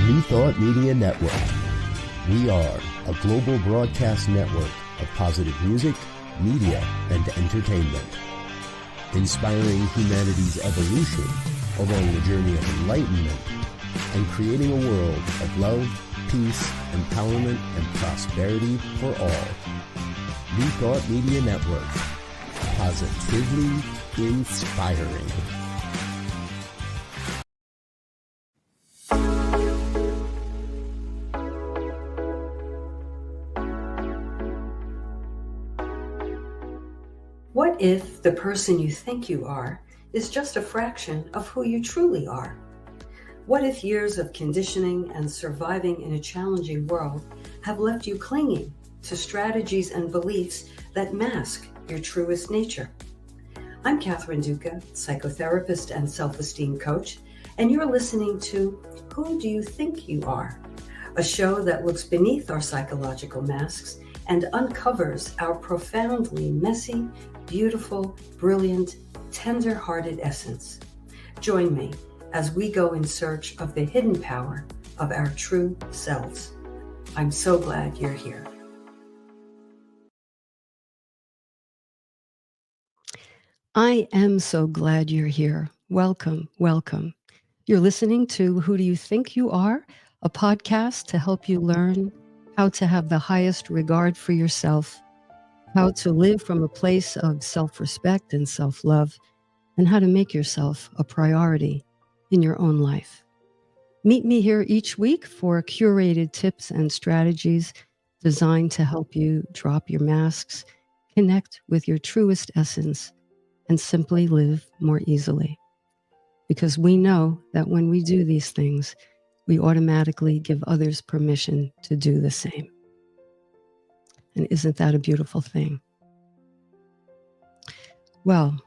New Thought Media Network. We are a global broadcast network of positive music, media, and entertainment, inspiring humanity's evolution along the journey of enlightenment and creating a world of love, peace, empowerment, and prosperity for all. New Thought Media Network. Positively inspiring. What if the person you think you are is just a fraction of who you truly are? What if years of conditioning and surviving in a challenging world have left you clinging to strategies and beliefs that mask your truest nature? I'm Catherine Duca, psychotherapist and self-esteem coach, and you're listening to Who Do You Think You Are? A show that looks beneath our psychological masks and uncovers our profoundly messy, beautiful, brilliant, tender-hearted essence. Join me as we go in search of the hidden power of our true selves. I'm so glad you're here. I am so glad you're here. Welcome, welcome. You're listening to Who Do You Think You Are? A podcast to help you learn how to have the highest regard for yourself, how to live from a place of self-respect and self-love, and how to make yourself a priority in your own life. Meet me here each week for curated tips and strategies designed to help you drop your masks, connect with your truest essence, and simply live more easily. Because we know that when we do these things, we automatically give others permission to do the same. And isn't that a beautiful thing? Well,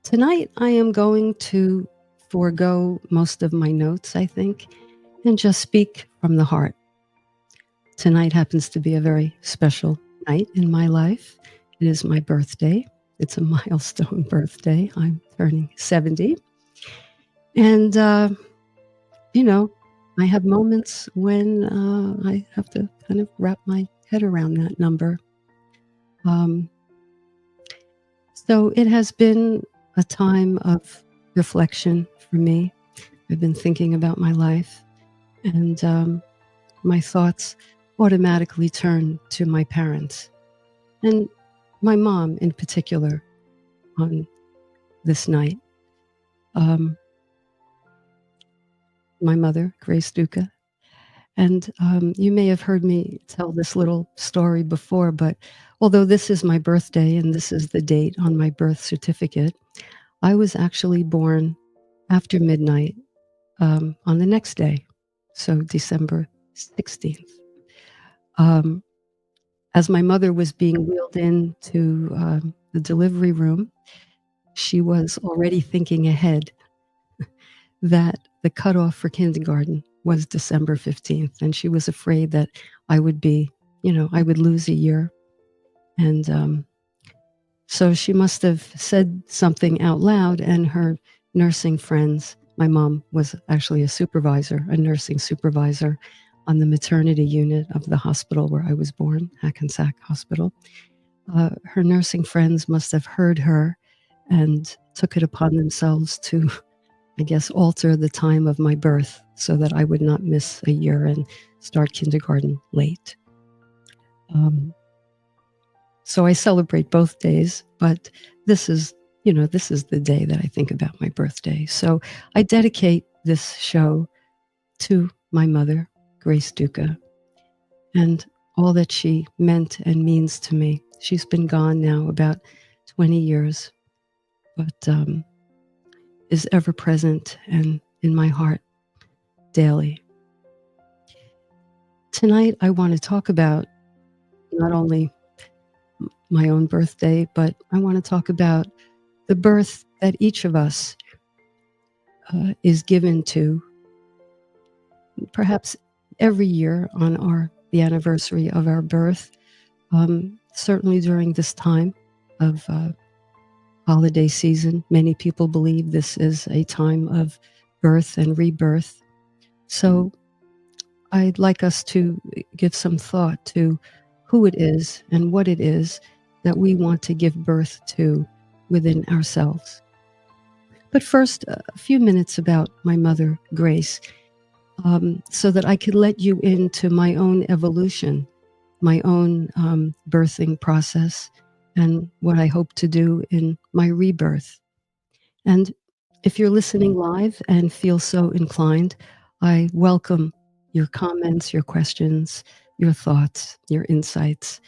tonight I am going to forego most of my notes, I think, and just speak from the heart. Tonight happens to be a very special night in my life. It is my birthday. It's a milestone birthday. I'm turning 70. And, I have moments when I have to kind of wrap my head around that number. So it has been a time of reflection for me. I've been thinking about my life, and my thoughts automatically turn to my parents and my mom in particular on this night. My mother, Grace Duca. And you may have heard me tell this little story before, but although this is my birthday and this is the date on my birth certificate, I was actually born after midnight on the next day, so December 16th. As my mother was being wheeled into the delivery room, she was already thinking ahead that the cutoff for kindergarten was December 15th. And she was afraid that I would I would lose a year. And so she must have said something out loud, and her nursing friends, my mom was actually a nursing supervisor on the maternity unit of the hospital where I was born, Hackensack Hospital. Her nursing friends must have heard her and took it upon themselves to, I guess, alter the time of my birth so that I would not miss a year and start kindergarten late. So I celebrate both days, but this is the day that I think about my birthday. So I dedicate this show to my mother, Grace Duca, and all that she meant and means to me. She's been gone now about 20 years, but is ever present and in my heart daily. Tonight, I want to talk about not only my own birthday, but I want to talk about the birth that each of us is given to, perhaps every year on the anniversary of our birth, certainly during this time of holiday season. Many people believe this is a time of birth and rebirth So I'd like us to give some thought to who it is and what it is that we want to give birth to within ourselves. But first, a few minutes about my mother, Grace, so that I could let you into my own evolution, my own birthing process, and what I hope to do in my rebirth. And if you're listening live and feel so inclined, I welcome your comments, your questions, your thoughts, your insights.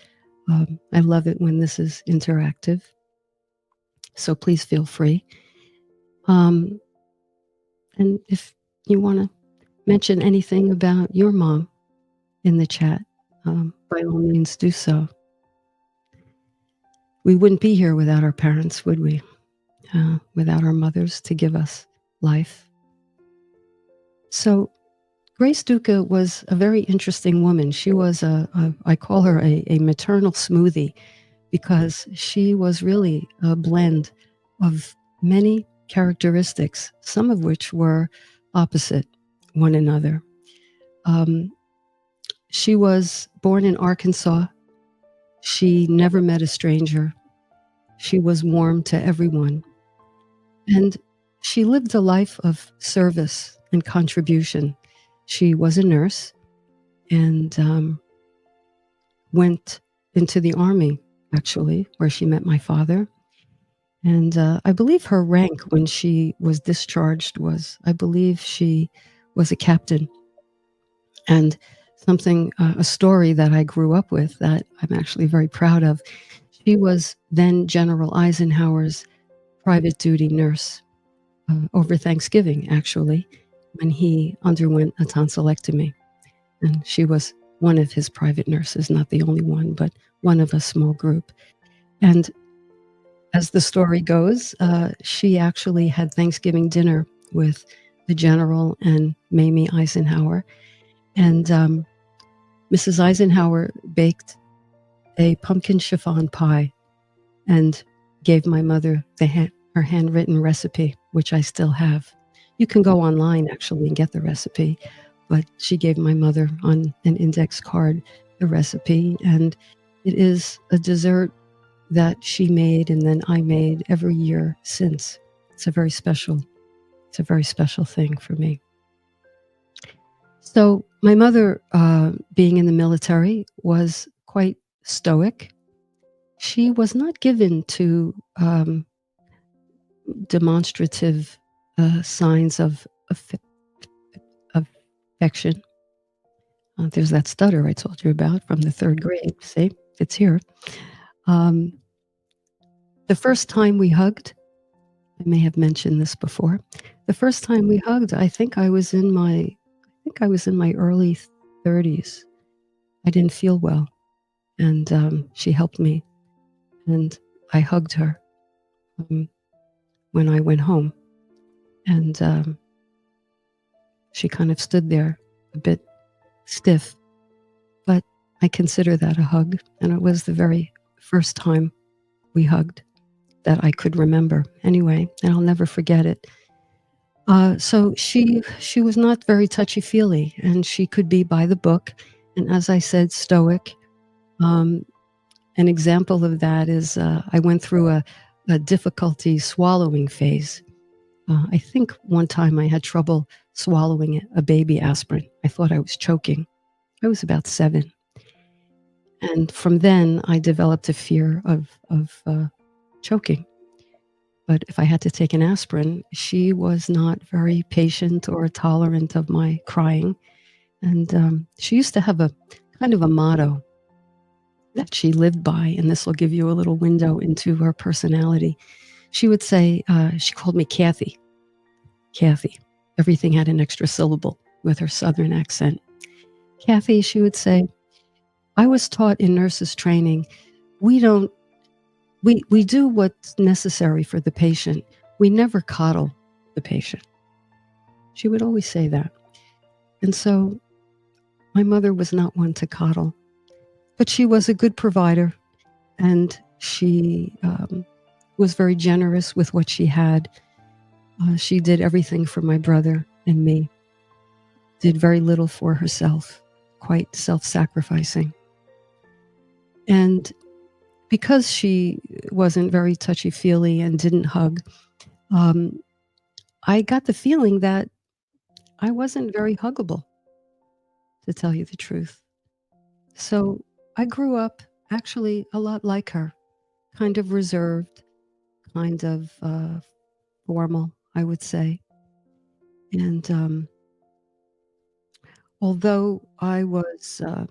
I love it when this is interactive. So please feel free. And if you want to mention anything about your mom in the chat, by all means do so. We wouldn't be here without our parents, would we? Without our mothers to give us life. So Grace Duca was a very interesting woman. She was I call her a maternal smoothie, because she was really a blend of many characteristics, some of which were opposite one another. She was born in Arkansas. She never met a stranger. She was warm to everyone. And she lived a life of service and contribution. She was a nurse and went into the Army, actually, where she met my father. And I believe her rank when she was discharged was, I believe she was a captain. And a story that I grew up with that I'm actually very proud of. She was then General Eisenhower's private duty nurse over Thanksgiving, actually, when he underwent a tonsillectomy. And she was one of his private nurses, not the only one, but one of a small group. And as the story goes, she actually had Thanksgiving dinner with the general and Mamie Eisenhower. And Mrs. Eisenhower baked a pumpkin chiffon pie and gave my mother her handwritten recipe, which I still have. You can go online, actually, and get the recipe. But she gave my mother on an index card the recipe. And it is a dessert that she made and then I made every year since. It's a very special thing for me. So my mother, being in the military, was quite stoic. She was not given to demonstrative signs of affection. There's that stutter I told you about from the 3rd grade. See, it's here. The first time we hugged, I may have mentioned this before. The first time we hugged, I think I was in my early 30s. I didn't feel well, and she helped me, and I hugged her when I went home, and she kind of stood there a bit stiff, but I consider that a hug, and it was the very first time we hugged that I could remember anyway, and I'll never forget it. So she was not very touchy-feely, and she could be by the book, and as I said, stoic. An example of that is I went through a difficulty swallowing phase. I think one time I had trouble swallowing a baby aspirin. I thought I was choking. I was about 7. And from then, I developed a fear of choking. But if I had to take an aspirin, she was not very patient or tolerant of my crying. And she used to have a kind of a motto that she lived by, and this will give you a little window into her personality. She would say, she called me Kathy. Kathy. Everything had an extra syllable with her Southern accent. Kathy, she would say, I was taught in nurses training, we do what's necessary for the patient. We never coddle the patient. She would always say that. And so my mother was not one to coddle, but she was a good provider, and she was very generous with what she had. She did everything for my brother and me. did very little for herself, quite self-sacrificing. And because she wasn't very touchy-feely and didn't hug, I got the feeling that I wasn't very huggable, to tell you the truth. So I grew up actually a lot like her, kind of reserved, kind of formal, I would say. And although I was in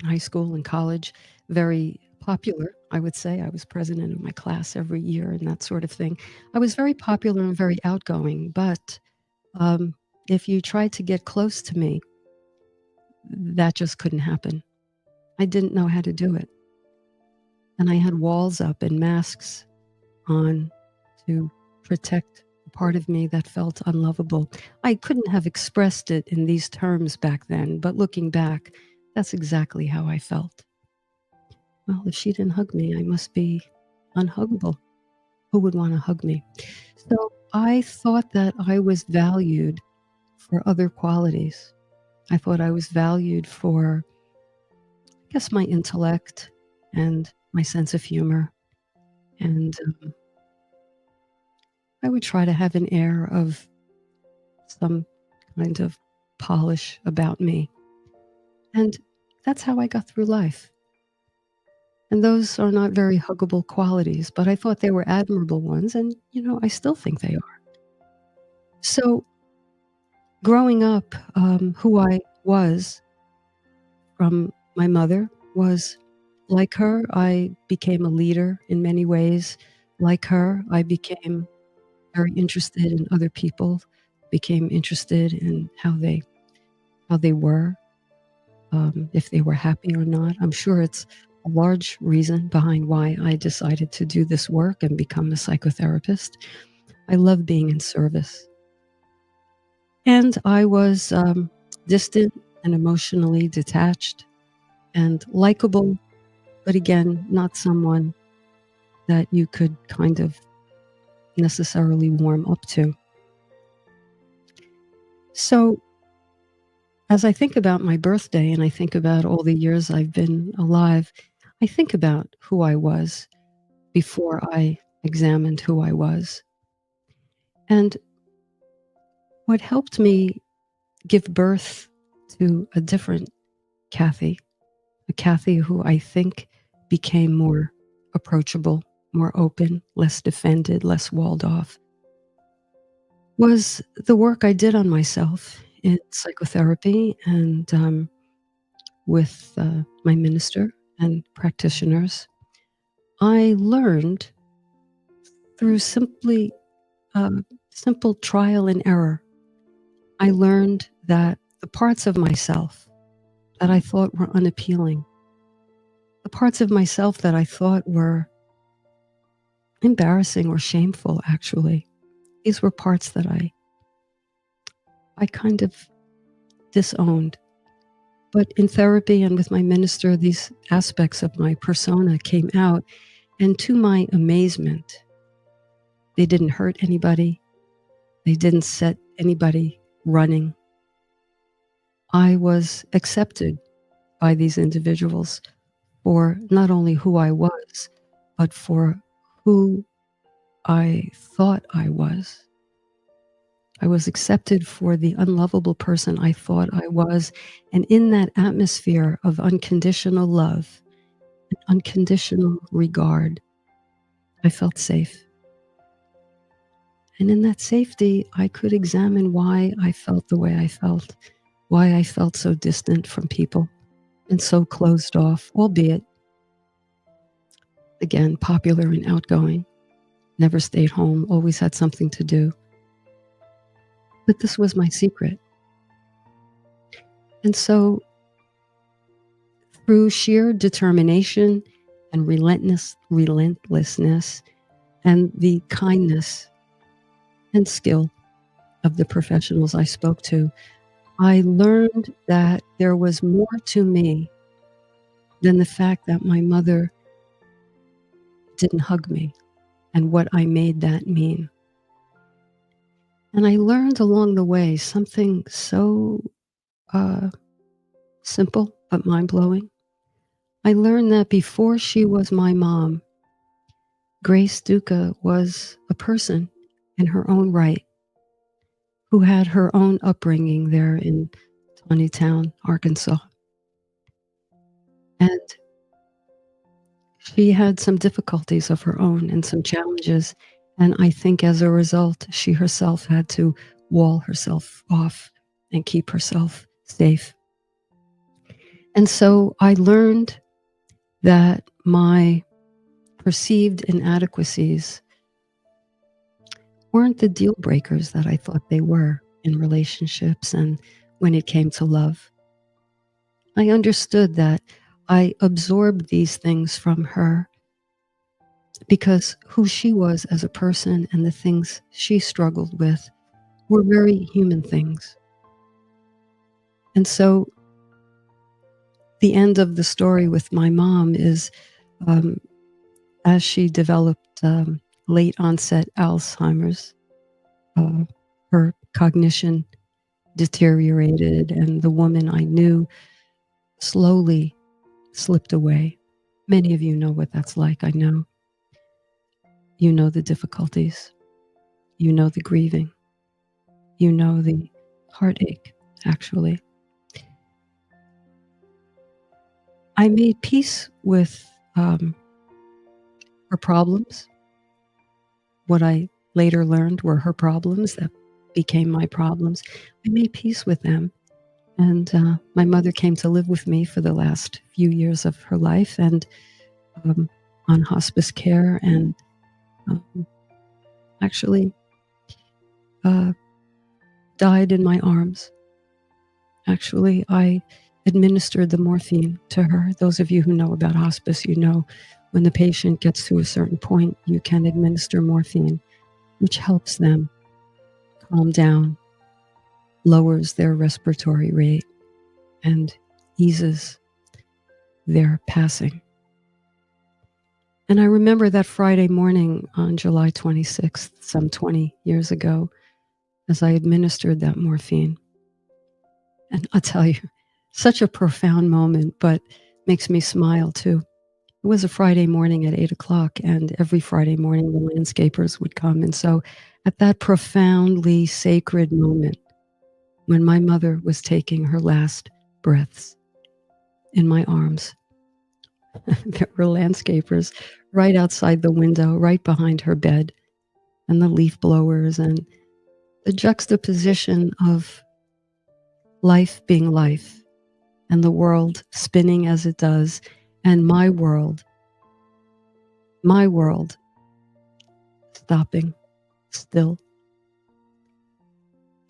high school and college very popular, I would say, I was president of my class every year and that sort of thing. I was very popular and very outgoing, but if you tried to get close to me, that just couldn't happen. I didn't know how to do it. And I had walls up and masks on to protect the part of me that felt unlovable. I couldn't have expressed it in these terms back then, but looking back, that's exactly how I felt. Well, if she didn't hug me, I must be unhuggable. Who would want to hug me? So I thought that I was valued for other qualities. I thought I was valued for, I guess, my intellect and my sense of humor. And I would try to have an air of some kind of polish about me. And that's how I got through life. And those are not very huggable qualities, but I thought they were admirable ones. And, I still think they are. So growing up, who I was from my mother was like her. I became a leader in many ways. Like her, I became very interested in other people, became interested in how they were, if they were happy or not. I'm sure it's a large reason behind why I decided to do this work and become a psychotherapist. I love being in service. And I was distant and emotionally detached and likable, but again, not someone that you could kind of necessarily warm up to. So as I think about my birthday and I think about all the years I've been alive, I think about who I was before I examined who I was. And what helped me give birth to a different Kathy, a Kathy who I think became more approachable, more open, less defended, less walled off, was the work I did on myself in psychotherapy and with my minister and practitioners. I learned through simple trial and error. I learned that the parts of myself that I thought were unappealing, the parts of myself that I thought were embarrassing or shameful, actually, these were parts that I kind of disowned. But in therapy and with my minister, these aspects of my persona came out, and to my amazement, they didn't hurt anybody. They didn't set anybody running. I was accepted by these individuals for not only who I was, but for who I thought I was. I was accepted for the unlovable person I thought I was. And in that atmosphere of unconditional love and unconditional regard, I felt safe. And in that safety, I could examine why I felt the way I felt, why I felt so distant from people and so closed off, albeit, again, popular and outgoing, never stayed home, always had something to do. But this was my secret. And so through sheer determination and relentlessness and the kindness and skill of the professionals I spoke to, I learned that there was more to me than the fact that my mother didn't hug me and what I made that mean. And I learned along the way something so simple but mind-blowing. I learned that before she was my mom, Grace Duca was a person in her own right who had her own upbringing there in Town, Arkansas. And she had some difficulties of her own and some challenges. And I think as a result, she herself had to wall herself off and keep herself safe. And so I learned that my perceived inadequacies weren't the deal breakers that I thought they were in relationships and when it came to love. I understood that I absorbed these things from her because who she was as a person and the things she struggled with were very human things. And so the end of the story with my mom is as she developed late onset Alzheimer's, her cognition deteriorated, and the woman I knew slowly slipped away. Many of you know what that's like, I know. You know the difficulties. You know the grieving. You know the heartache, actually. I made peace with her problems. What I later learned were her problems that became my problems. I made peace with them. And my mother came to live with me for the last few years of her life and on hospice care, and actually died in my arms. Actually, I administered the morphine to her. Those of you who know about hospice, you know when the patient gets to a certain point, you can administer morphine, which helps them calm down, lowers their respiratory rate, and eases their passing. And I remember that Friday morning on July 26th, some 20 years ago, as I administered that morphine. And I'll tell you, such a profound moment, but makes me smile too. It was a Friday morning at 8 o'clock, and every Friday morning the landscapers would come. And so at that profoundly sacred moment, when my mother was taking her last breaths in my arms, there were landscapers right outside the window, right behind her bed, and the leaf blowers, and the juxtaposition of life being life and the world spinning as it does, and my world stopping still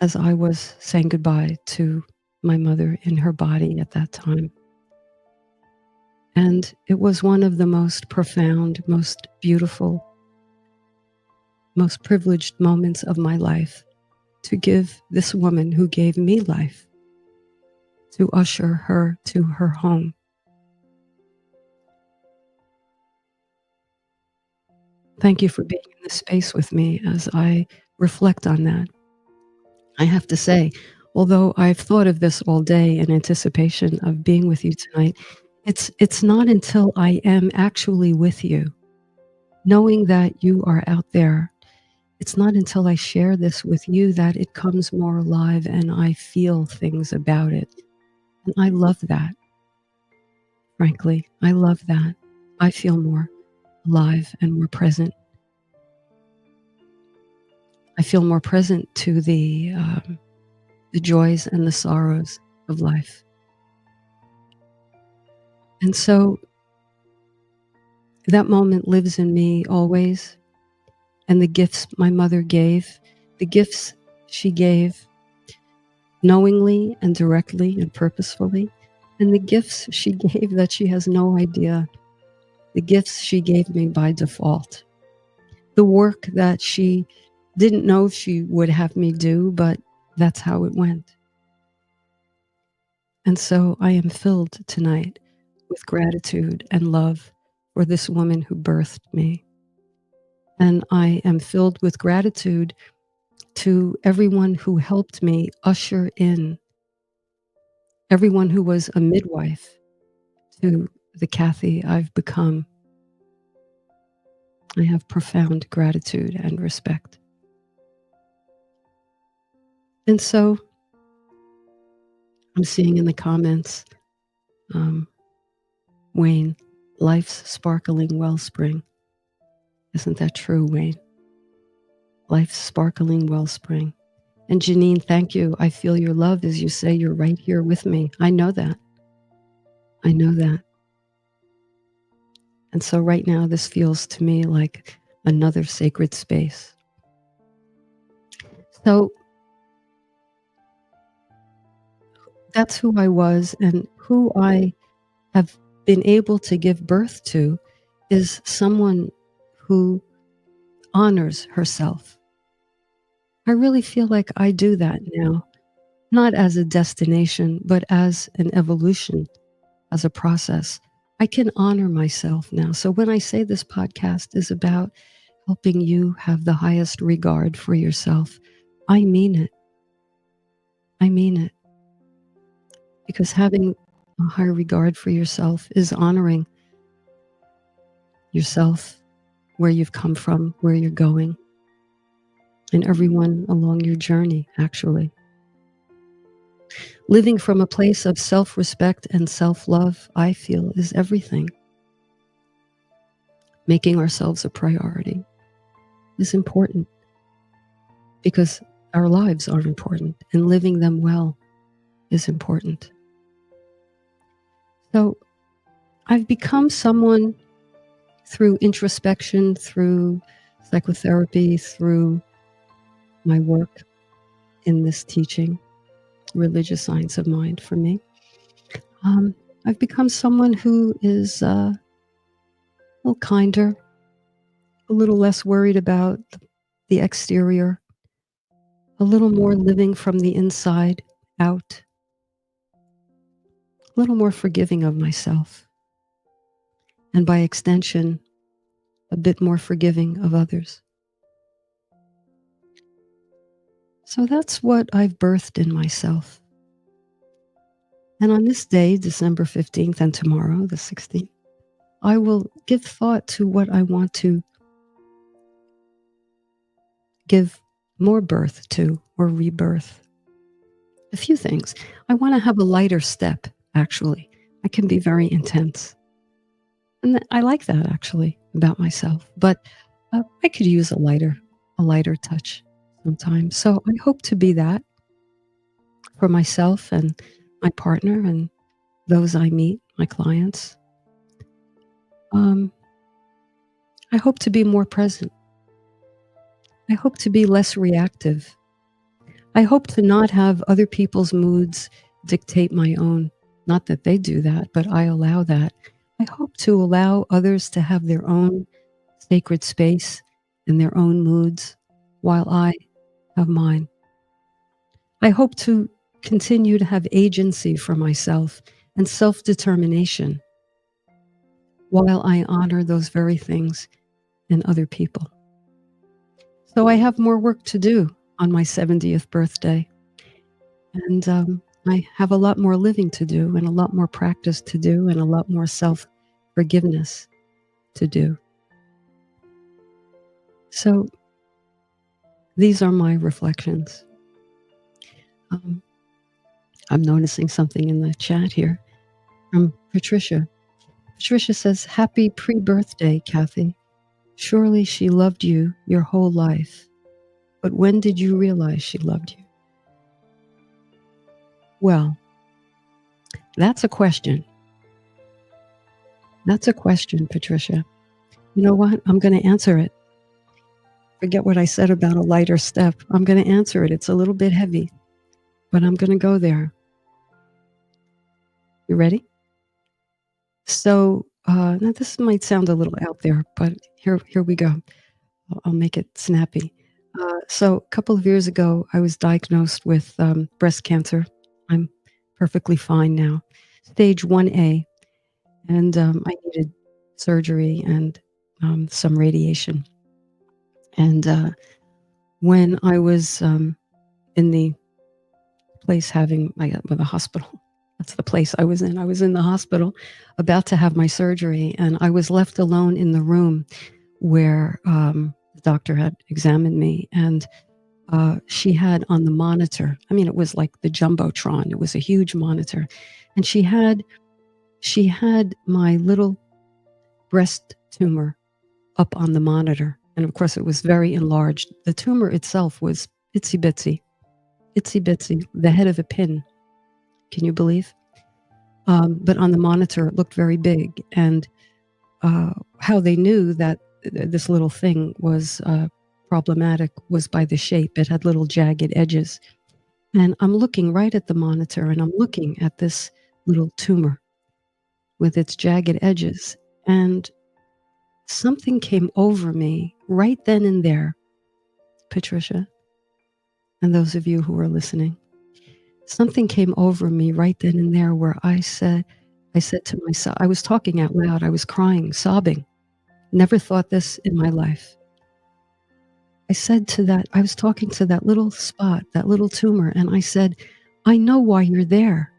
as I was saying goodbye to my mother in her body at that time. And it was one of the most profound, most beautiful, most privileged moments of my life to give this woman who gave me life, to usher her to her home. Thank you for being in this space with me as I reflect on that. I have to say, although I've thought of this all day in anticipation of being with you tonight, it's not until I am actually with you, knowing that you are out there, it's not until I share this with you that it comes more alive and I feel things about it. And I love that. Frankly, I love that. I feel more alive and more present. I feel more present to the joys and the sorrows of life. And so that moment lives in me always. And the gifts my mother gave, the gifts she gave knowingly and directly and purposefully, and the gifts she gave that she has no idea, the gifts she gave me by default, the work that she didn't know she would have me do, but that's how it went. And so I am filled tonight with gratitude and love for this woman who birthed me. And I am filled with gratitude to everyone who helped me usher in, everyone who was a midwife to the Kathy I've become. I have profound gratitude and respect. And so I'm seeing in the comments, Wayne, life's sparkling wellspring. Isn't that true, Wayne? Life's sparkling wellspring. And Janine, thank you. I feel your love as you say you're right here with me. I know that. I know that. And so right now, this feels to me like another sacred space. So that's who I was, and who I have been able to give birth to is someone who honors herself. I really feel like I do that now, not as a destination, but as an evolution, as a process. I can honor myself now. So when I say this podcast is about helping you have the highest regard for yourself, I mean it. I mean it. Because having a high regard for yourself is honoring yourself, where you've come from, where you're going, and everyone along your journey, actually. Living from a place of self-respect and self-love, I feel, is everything. Making ourselves a priority is important because our lives are important, and living them well is important. So I've become someone through introspection, through psychotherapy, through my work in this teaching, religious science of mind for me. I've become someone who is a little kinder, a little less worried about the exterior, a little more living from the inside out, a little more forgiving of myself, and by extension, a bit more forgiving of others. So that's what I've birthed in myself. And on this day, December 15th, and tomorrow, the 16th, I will give thought to what I want to give more birth to or rebirth. A few things. I want to have a lighter step, actually. I can be very intense. And I like that, actually, about myself. But I could use a lighter touch sometimes. So I hope to be that for myself and my partner and those I meet, my clients. I hope to be more present. I hope to be less reactive. I hope to not have other people's moods dictate my own. Not that they do that, but I allow that. I hope to allow others to have their own sacred space and their own moods while I have mine. I hope to continue to have agency for myself and self-determination while I honor those very things in other people. So I have more work to do on my 70th birthday. And I have a lot more living to do and a lot more practice to do and a lot more self-forgiveness to do. So these are my reflections. I'm noticing something in the chat here from Patricia. Patricia says, "Happy pre-birthday, Kathy. Surely she loved you your whole life. But when did you realize she loved you?" Well, that's a question. That's a question, Patricia. You know what? I'm going to answer it. Forget what I said about a lighter step. I'm going to answer it. It's a little bit heavy, but I'm going to go there. You ready? So now this might sound a little out there, but here we go. I'll make it snappy. So a couple of years ago, I was diagnosed with breast cancer. I'm perfectly fine now. Stage 1A. And I needed surgery and some radiation. And when I was in the place the hospital. That's the place I was in. I was in the hospital about to have my surgery, and I was left alone in the room where the doctor had examined me, and she had on the monitor, I mean, it was like the Jumbotron. It was a huge monitor. And she had my little breast tumor up on the monitor. And of course, it was very enlarged. The tumor itself was itsy bitsy, the head of a pin. Can you believe? But on the monitor, it looked very big. And how they knew that this little thing was problematic was by the shape. It had little jagged edges. And I'm looking right at the monitor, and I'm looking at this little tumor with its jagged edges. And something came over me right then and there, Patricia, and those of you who are listening. Something came over me right then and there where I said to myself, I was talking out loud, I was crying, sobbing. Never thought this in my life. I was talking to that little spot, that little tumor, and I said, I know why you're there.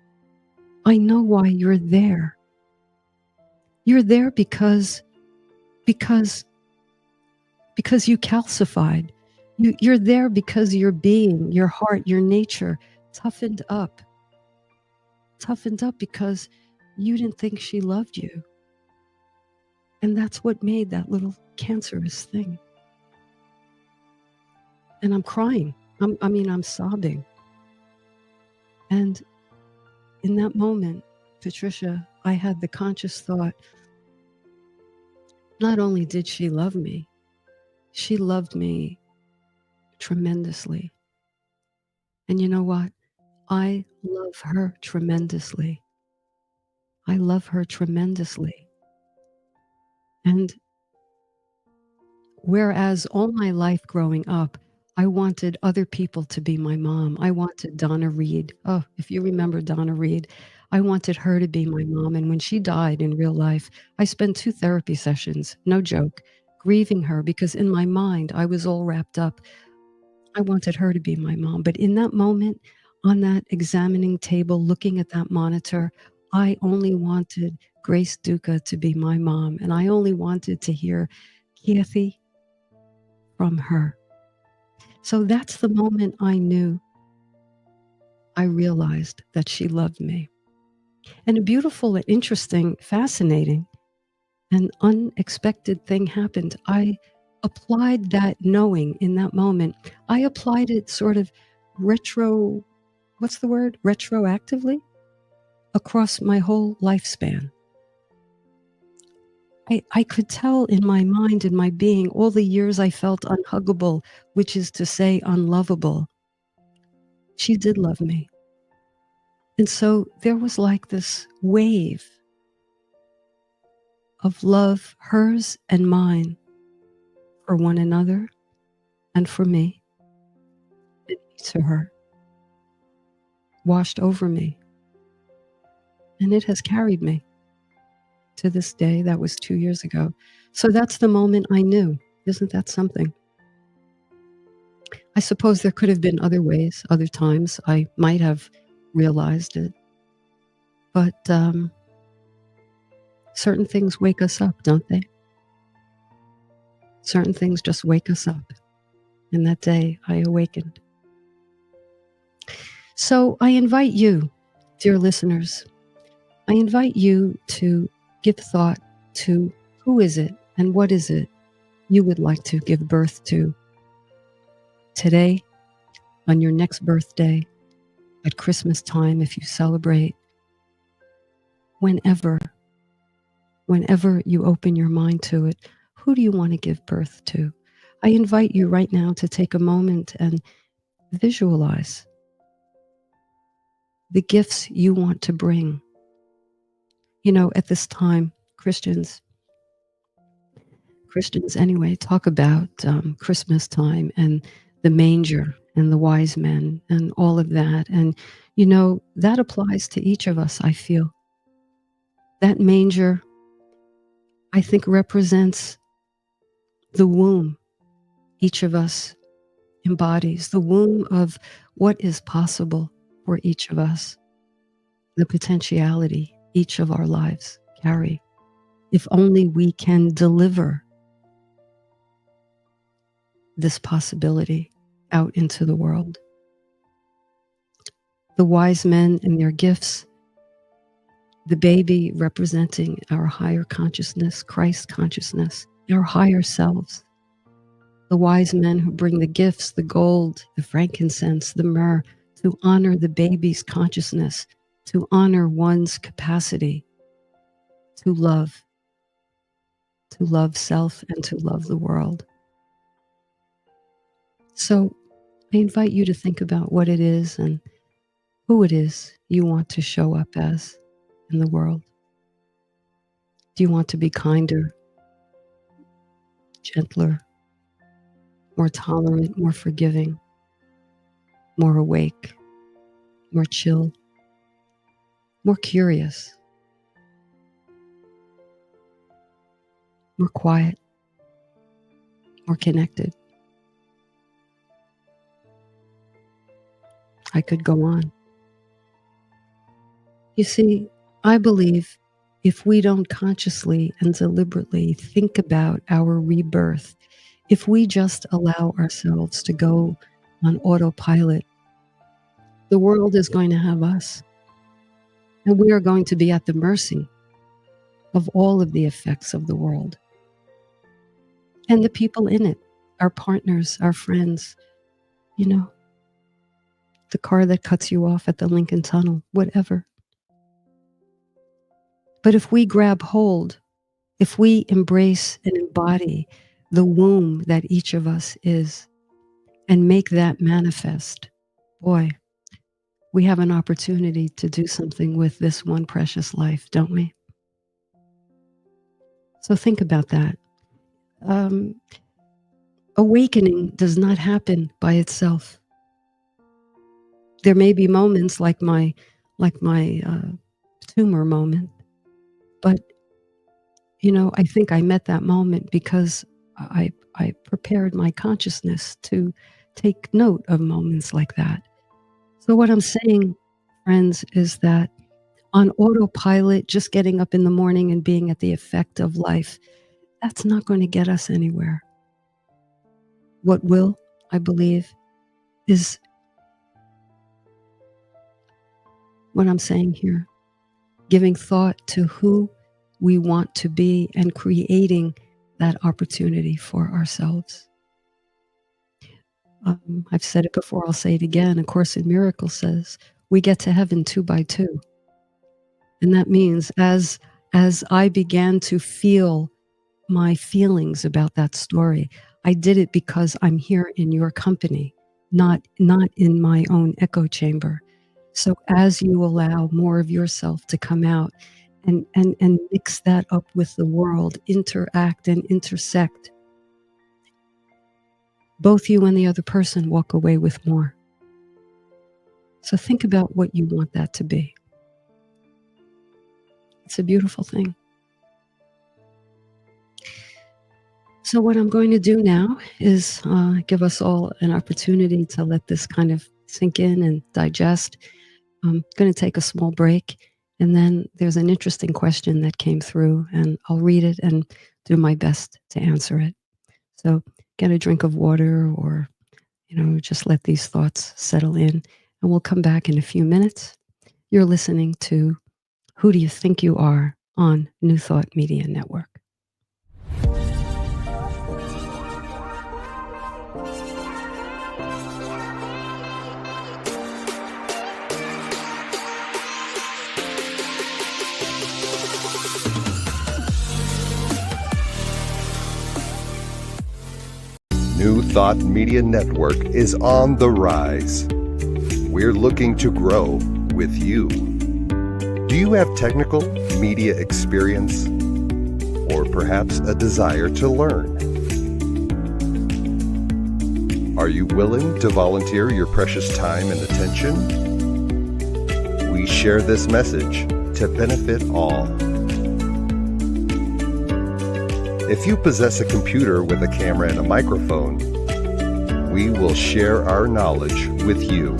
I know why you're there. You're there because you calcified. You're there because your being, your heart, your nature toughened up because you didn't think she loved you. And that's what made that little cancerous thing. And I'm crying. I'm sobbing. And in that moment, Patricia, I had the conscious thought, not only did she love me, she loved me tremendously. And you know what? I love her tremendously. I love her tremendously. And whereas all my life growing up, I wanted other people to be my mom. I wanted Donna Reed. Oh, if you remember Donna Reed, I wanted her to be my mom. And when she died in real life, I spent 2 therapy sessions, no joke, grieving her because in my mind, I was all wrapped up. I wanted her to be my mom. But in that moment, on that examining table, looking at that monitor, I only wanted Grace Duca to be my mom. And I only wanted to hear Kathy from her. So that's the moment I knew, I realized that she loved me. And a beautiful and interesting, fascinating, and unexpected thing happened. I applied that knowing in that moment. I applied it sort of retroactively across my whole lifespan. I could tell in my mind, in my being, all the years I felt unhuggable, which is to say unlovable. She did love me. And so there was like this wave of love, hers and mine, for one another and for me, and me to her, washed over me. And it has carried me to this day. That was 2 years ago. So that's the moment I knew. Isn't that something? I suppose there could have been other ways, other times I might have realized it. But certain things wake us up, don't they? Certain things just wake us up. And that day I awakened. So I invite you, dear listeners, I invite you to give thought to who is it and what is it you would like to give birth to today, on your next birthday, at Christmas time if you celebrate, whenever you open your mind to it. Who do you want to give birth to? I invite you right now to take a moment and visualize the gifts you want to bring. You know, at this time, Christians anyway, talk about Christmas time and the manger and the wise men and all of that. And, you know, that applies to each of us, I feel. That manger, I think, represents the womb each of us embodies, the womb of what is possible for each of us, the potentiality each of our lives carry, if only we can deliver this possibility out into the world. The wise men and their gifts, the baby representing our higher consciousness, Christ consciousness, our higher selves. The wise men who bring the gifts, the gold, the frankincense, the myrrh, to honor the baby's consciousness, to honor one's capacity to love self and to love the world. So I invite you to think about what it is and who it is you want to show up as in the world. Do you want to be kinder, gentler, more tolerant, more forgiving, more awake, more chill, more curious, more quiet, more connected? I could go on. You see, I believe if we don't consciously and deliberately think about our rebirth, if we just allow ourselves to go on autopilot, the world is going to have us. And we are going to be at the mercy of all of the effects of the world. And the people in it, our partners, our friends, the car that cuts you off at the Lincoln Tunnel, whatever. But if we grab hold, if we embrace and embody the womb that each of us is and make that manifest, boy, we have an opportunity to do something with this one precious life, don't we? So think about that. Awakening does not happen by itself. There may be moments like my tumor moment, but I think I met that moment because I prepared my consciousness to take note of moments like that. So what I'm saying, friends, is that on autopilot, just getting up in the morning and being at the effect of life, that's not going to get us anywhere. What will, I believe, is what I'm saying here, giving thought to who we want to be and creating that opportunity for ourselves. I've said it before, I'll say it again. A Course in Miracles says, we get to heaven 2 by 2. And that means as I began to feel my feelings about that story, I did it because I'm here in your company, not in my own echo chamber. So as you allow more of yourself to come out and mix that up with the world, interact and intersect, both you and the other person walk away with more. So think about what you want that to be. It's a beautiful thing. So what I'm going to do now is give us all an opportunity to let this kind of sink in and digest. I'm going to take a small break, and then there's an interesting question that came through, and I'll read it and do my best to answer it. So get a drink of water, or just let these thoughts settle in, and we'll come back in a few minutes. You're listening to Who Do You Think You Are on New Thought Media Network. New Thought Media Network is on the rise. We're looking to grow with you. Do you have technical media experience, or perhaps a desire to learn? Are you willing to volunteer your precious time and attention? We share this message to benefit all. If you possess a computer with a camera and a microphone, we will share our knowledge with you.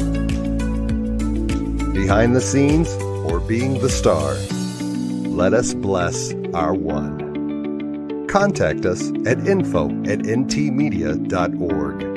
Behind the scenes or being the star, let us bless our one. Contact us at info@ntmedia.org.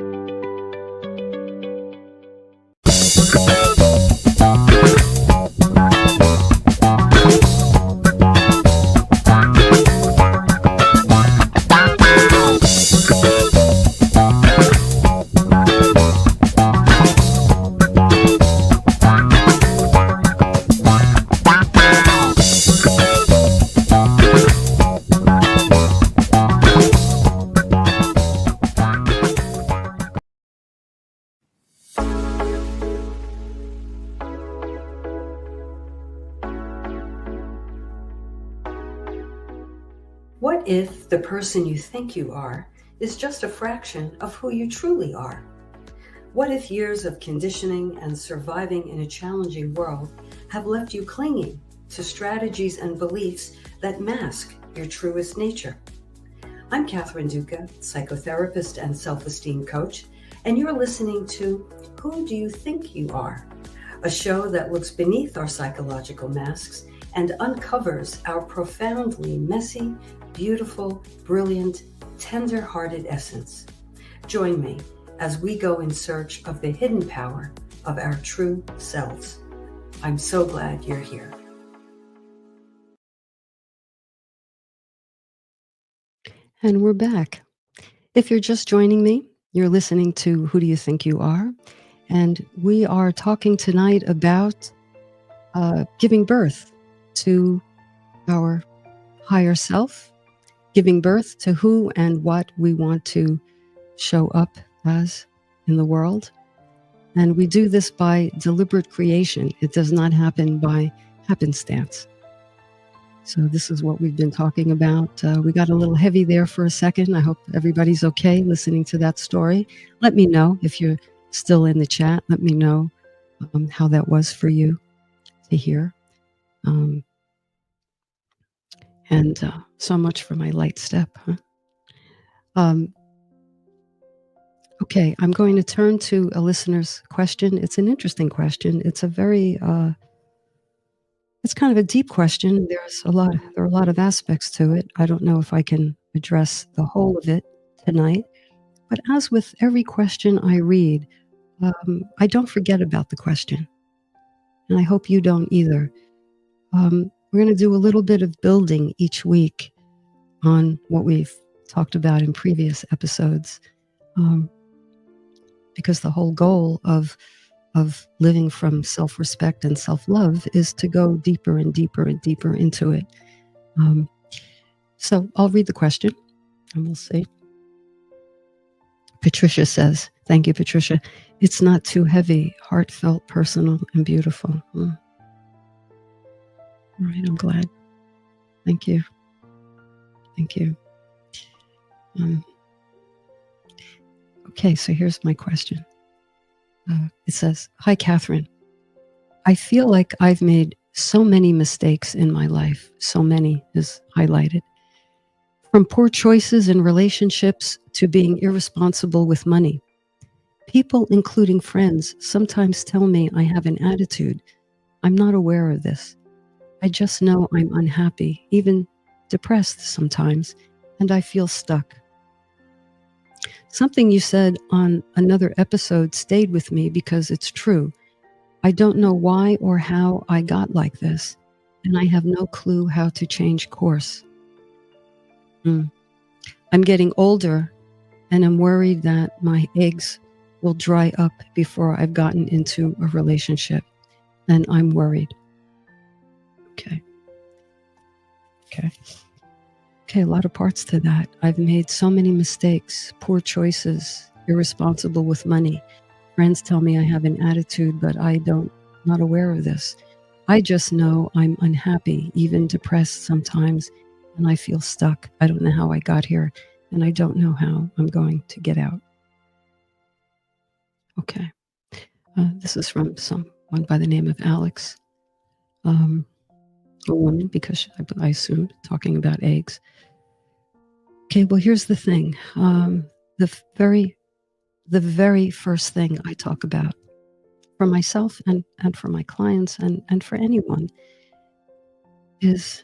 What if the person you think you are is just a fraction of who you truly are? What if years of conditioning and surviving in a challenging world have left you clinging to strategies and beliefs that mask your truest nature? I'm Catherine Duca, psychotherapist and self-esteem coach, and you're listening to Who Do You Think You Are? A show that looks beneath our psychological masks and uncovers our profoundly messy, beautiful, brilliant, tender-hearted essence. Join me as we go in search of the hidden power of our true selves. I'm so glad you're here. And we're back. If you're just joining me, you're listening to Who Do You Think You Are? And we are talking tonight about giving birth to our higher self, giving birth to who and what we want to show up as in the world. And we do this by deliberate creation. It does not happen by happenstance. So this is what we've been talking about. We got a little heavy there for a second. I hope everybody's okay listening to that story. Let me know if you're still in the chat. Let me know how that was for you to hear. And so much for my light step. Huh? Okay, I'm going to turn to a listener's question. It's an interesting question. It's a very, it's kind of a deep question. There are a lot of aspects to it. I don't know if I can address the whole of it tonight. But as with every question I read, I don't forget about the question. And I hope you don't either. We're going to do a little bit of building each week on what we've talked about in previous episodes, because the whole goal of living from self-respect and self-love is to go deeper and deeper and deeper into it. So I'll read the question and we'll see. Patricia says, thank you, Patricia. It's not too heavy, heartfelt, personal, and beautiful. All right, I'm glad. Thank you. Thank you. Okay, so here's my question. It says, hi, Catherine. I feel like I've made so many mistakes in my life. So many is highlighted. From poor choices in relationships to being irresponsible with money. People, including friends, sometimes tell me I have an attitude. I'm not aware of this. I just know I'm unhappy, even depressed sometimes, and I feel stuck. Something you said on another episode stayed with me because it's true. I don't know why or how I got like this, and I have no clue how to change course. I'm getting older, and I'm worried that my eggs will dry up before I've gotten into a relationship, and I'm worried. Okay, a lot of parts to that. I've made so many mistakes, poor choices, irresponsible with money. Friends tell me I have an attitude, but not aware of this. I just know I'm unhappy, even depressed sometimes, and I feel stuck. I don't know how I got here, and I don't know how I'm going to get out. Okay. This is from someone by the name of Alex. A woman, because I assumed talking about eggs. Okay, well, here's the thing. The very the very first thing I talk about for myself and for my clients and for anyone is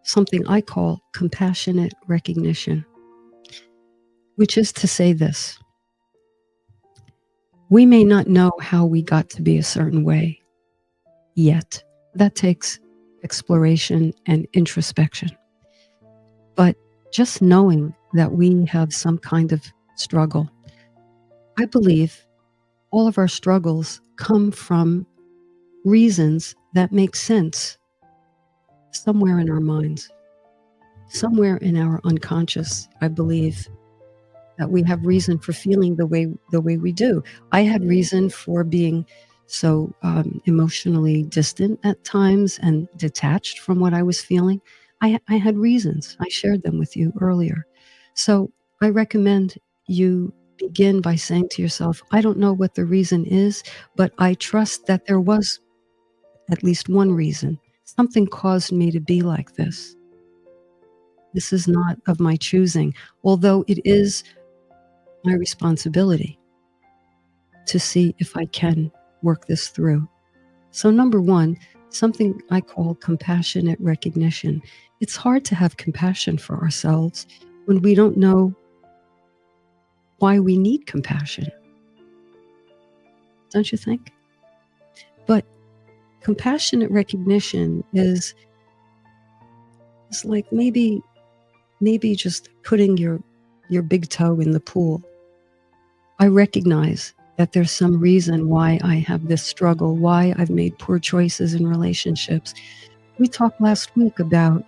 something I call compassionate recognition, which is to say this: we may not know how we got to be a certain way yet. That takes exploration and introspection. But just knowing that we have some kind of struggle, I believe all of our struggles come from reasons that make sense somewhere in our minds, somewhere in our unconscious. I believe that we have reason for feeling the way we do. I had reason for being so emotionally distant at times and detached from what I was feeling. I had reasons. I shared them with you earlier. So I recommend you begin by saying to yourself, I don't know what the reason is, but I trust that there was at least one reason. Something caused me to be like this. This is not of my choosing, although it is my responsibility to see if I can work this through. So number one, something I call compassionate recognition. It's hard to have compassion for ourselves when we don't know why we need compassion. Don't you think? But compassionate recognition is like maybe just putting your big toe in the pool. I recognize that there's some reason why I have this struggle, why I've made poor choices in relationships. We talked last week about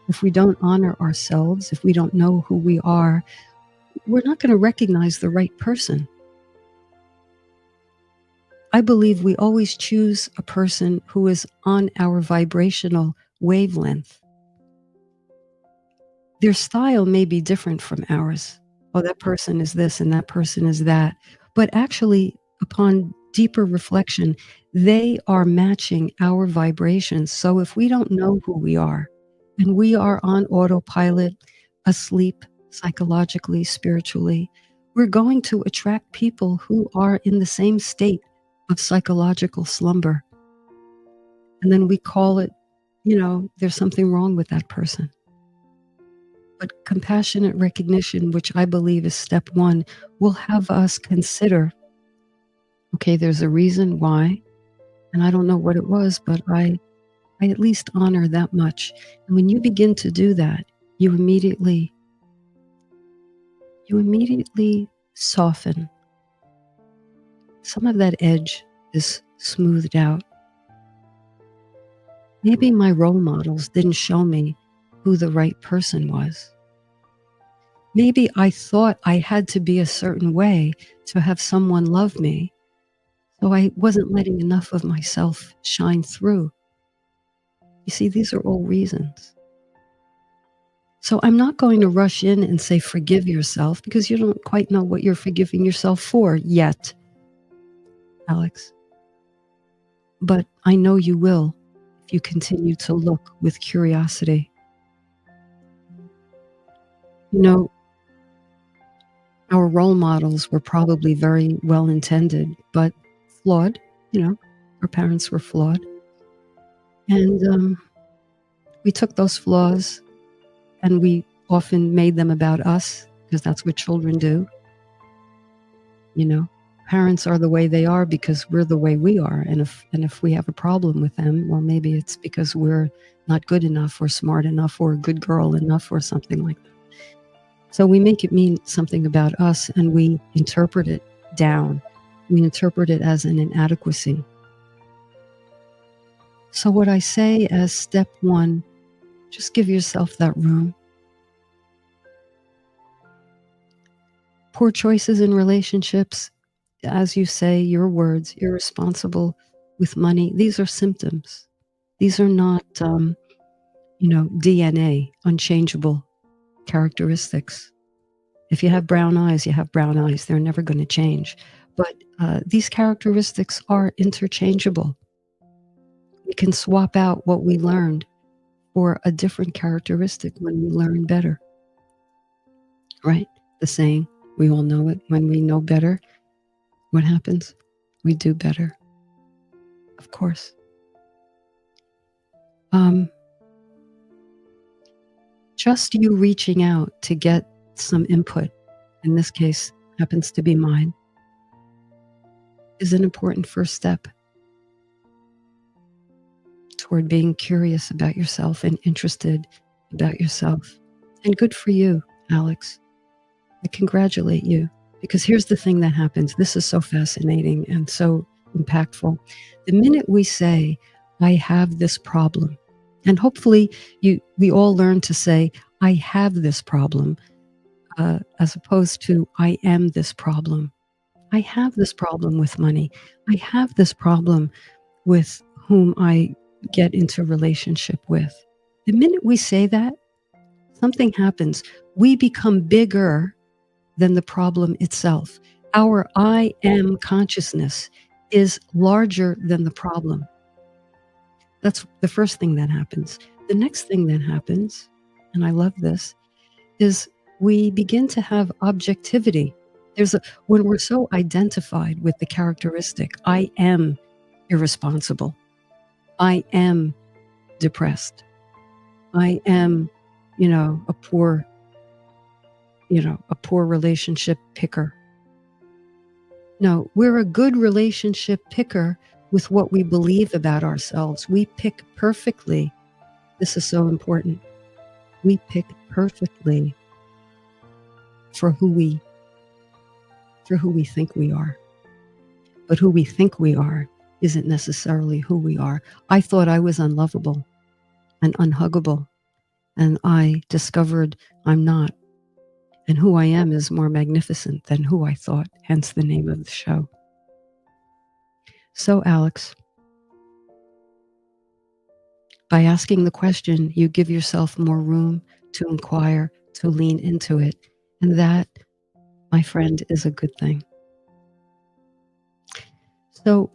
if we don't honor ourselves, if we don't know who we are, we're not going to recognize the right person. I believe we always choose a person who is on our vibrational wavelength. Their style may be different from ours. Oh, that person is this and that person is that. But actually, upon deeper reflection, they are matching our vibrations. So if we don't know who we are, and we are on autopilot, asleep psychologically, spiritually, we're going to attract people who are in the same state of psychological slumber. And then we call it, there's something wrong with that person. But compassionate recognition, which I believe is step one, will have us consider, okay, there's a reason why, and I don't know what it was, but I at least honor that much. And when you begin to do that, you immediately soften. Some of that edge is smoothed out. Maybe my role models didn't show me who the right person was. Maybe I thought I had to be a certain way to have someone love me, so I wasn't letting enough of myself shine through. You see, these are all reasons. So I'm not going to rush in and say, forgive yourself, because you don't quite know what you're forgiving yourself for yet, Alex. But I know you will if you continue to look with curiosity. Our role models were probably very well-intended, but flawed. Our parents were flawed. And we took those flaws and we often made them about us, because that's what children do. Parents are the way they are because we're the way we are. And if we have a problem with them, well, maybe it's because we're not good enough or smart enough or a good girl enough or something like that. So we make it mean something about us and we interpret it down. We interpret it as an inadequacy. So what I say as step one, just give yourself that room. Poor choices in relationships, as you say, your words, irresponsible with money, these are symptoms. These are not, DNA, unchangeable characteristics. If you have brown eyes, you have brown eyes. They're never going to change. But these characteristics are interchangeable. We can swap out what we learned for a different characteristic when we learn better. right? The saying, we all know it. When we know better, what happens? We do better. Of course. Just you reaching out to get some input, in this case happens to be mine, is an important first step toward being curious about yourself and interested about yourself. And good for you, Alex. I congratulate you, because here's the thing that happens. This is so fascinating and so impactful. The minute we say, I have this problem, and hopefully we all learn to say, I have this problem, as opposed to, I am this problem. I have this problem with money. I have this problem with whom I get into relationship with. The minute we say that, something happens. We become bigger than the problem itself. Our I am consciousness is larger than the problem. That's the first thing that happens. The next thing that happens, and I love this, is we begin to have objectivity. When we're so identified with the characteristic, I am irresponsible, I am depressed, I am, a poor relationship picker. No, we're a good relationship picker with what we believe about ourselves. We pick perfectly. This is so important. We pick perfectly for who we think we are. But who we think we are isn't necessarily who we are. I thought I was unlovable and unhuggable, and I discovered I'm not. And who I am is more magnificent than who I thought, hence the name of the show. So, Alex, by asking the question, you give yourself more room to inquire, to lean into it. And that, my friend, is a good thing. So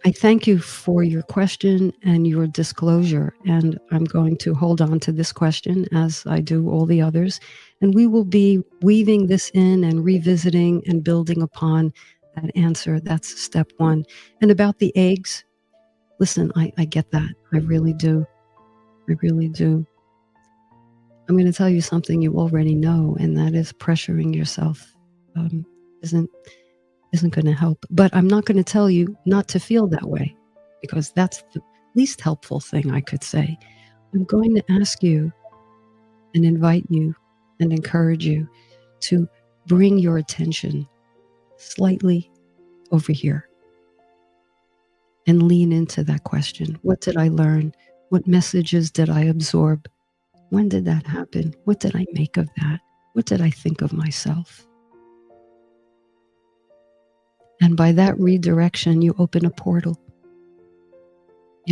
I thank you for your question and your disclosure. And I'm going to hold on to this question as I do all the others. And we will be weaving this in and revisiting and building upon that answer. That's step one. And about the eggs, listen, I get that. I really do. I really do. I'm going to tell you something you already know, and that is pressuring yourself isn't going to help. But I'm not going to tell you not to feel that way, because that's the least helpful thing I could say. I'm going to ask you and invite you and encourage you to bring your attention slightly over here and lean into that question. What did I learn? What messages did I absorb? When did that happen? What did I make of that? What did I think of myself? And by that redirection, you open a portal.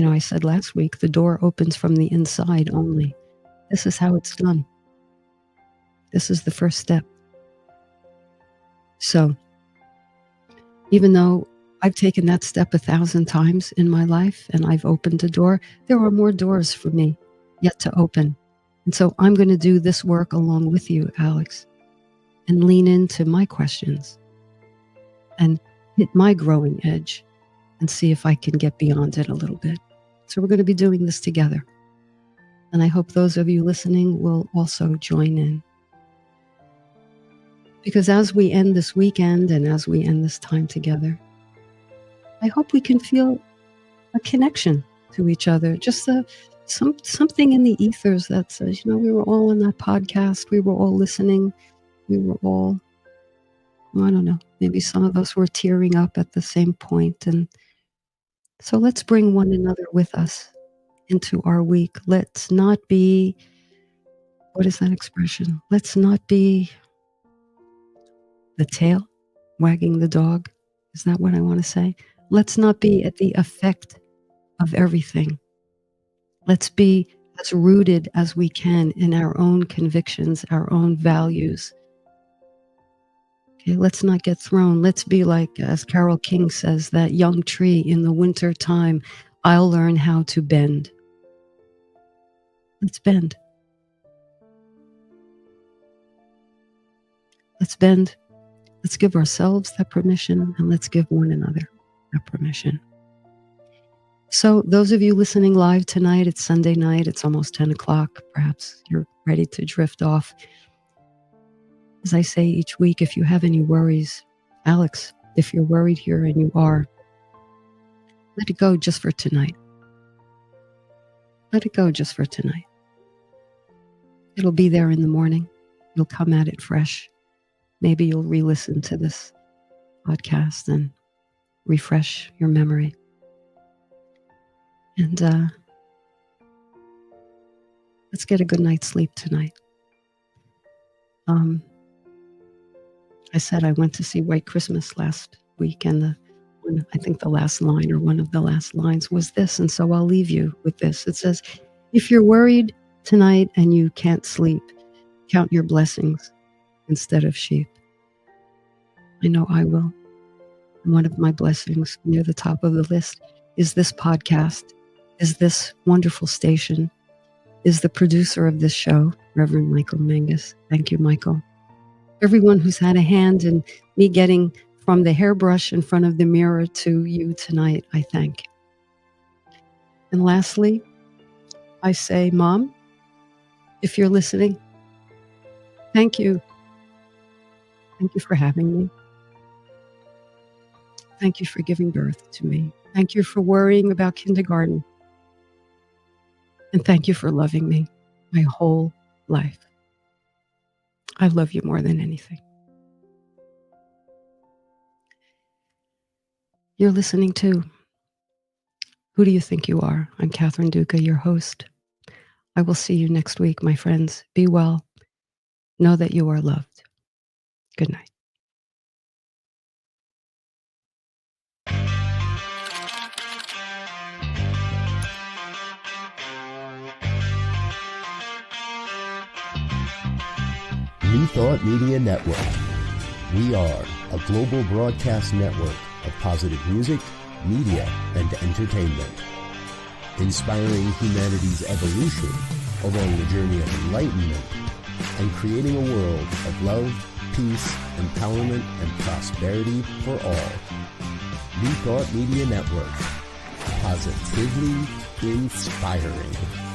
I said last week, the door opens from the inside only. This is how it's done. This is the first step. So, even though I've taken that step 1,000 times in my life and I've opened a door, there are more doors for me yet to open. And so I'm going to do this work along with you, Alex, and lean into my questions and hit my growing edge and see if I can get beyond it a little bit. So we're going to be doing this together. And I hope those of you listening will also join in. Because as we end this weekend and as we end this time together, I hope we can feel a connection to each other. Just something in the ethers that says, we were all on that podcast. We were all listening. We were all, I don't know, maybe some of us were tearing up at the same point. And so let's bring one another with us into our week. Let's not be, what is that expression? Let's not be the tail wagging the dog. Is that what I want to say? Let's not be at the effect of everything. Let's be as rooted as we can in our own convictions, our own values. Okay, let's not get thrown. Let's be like, as Carole King says, that young tree in the winter time. I'll learn how to bend. Let's bend. Let's bend. Let's give ourselves that permission, and let's give one another that permission. So those of you listening live tonight, it's Sunday night, it's almost 10 o'clock. Perhaps you're ready to drift off. As I say each week, if you have any worries, Alex, if you're worried here, and you are, let it go just for tonight. Let it go just for tonight. It'll be there in the morning. You'll come at it fresh. Maybe you'll re-listen to this podcast and refresh your memory. And let's get a good night's sleep tonight. I said I went to see White Christmas last week, and I think the last line, or one of the last lines, was this, and so I'll leave you with this. It says, if you're worried tonight and you can't sleep, count your blessings instead of sheep. I know I will. And one of my blessings near the top of the list is this podcast, is this wonderful station, is the producer of this show, Reverend Michael Mangus. Thank you, Michael. Everyone who's had a hand in me getting from the hairbrush in front of the mirror to you tonight, I thank. And lastly, I say, Mom, if you're listening, thank you. Thank you for having me. Thank you for giving birth to me. Thank you for worrying about kindergarten. And thank you for loving me my whole life. I love you more than anything. You're listening to Who Do You Think You Are? I'm Catherine Duca, your host. I will see you next week, my friends. Be well. Know that you are loved. Good night. New Thought Media Network. We are a global broadcast network of positive music, media, and entertainment, inspiring humanity's evolution along the journey of enlightenment and creating a world of love, peace, empowerment, and prosperity for all. New Thought Media Network. Positively inspiring.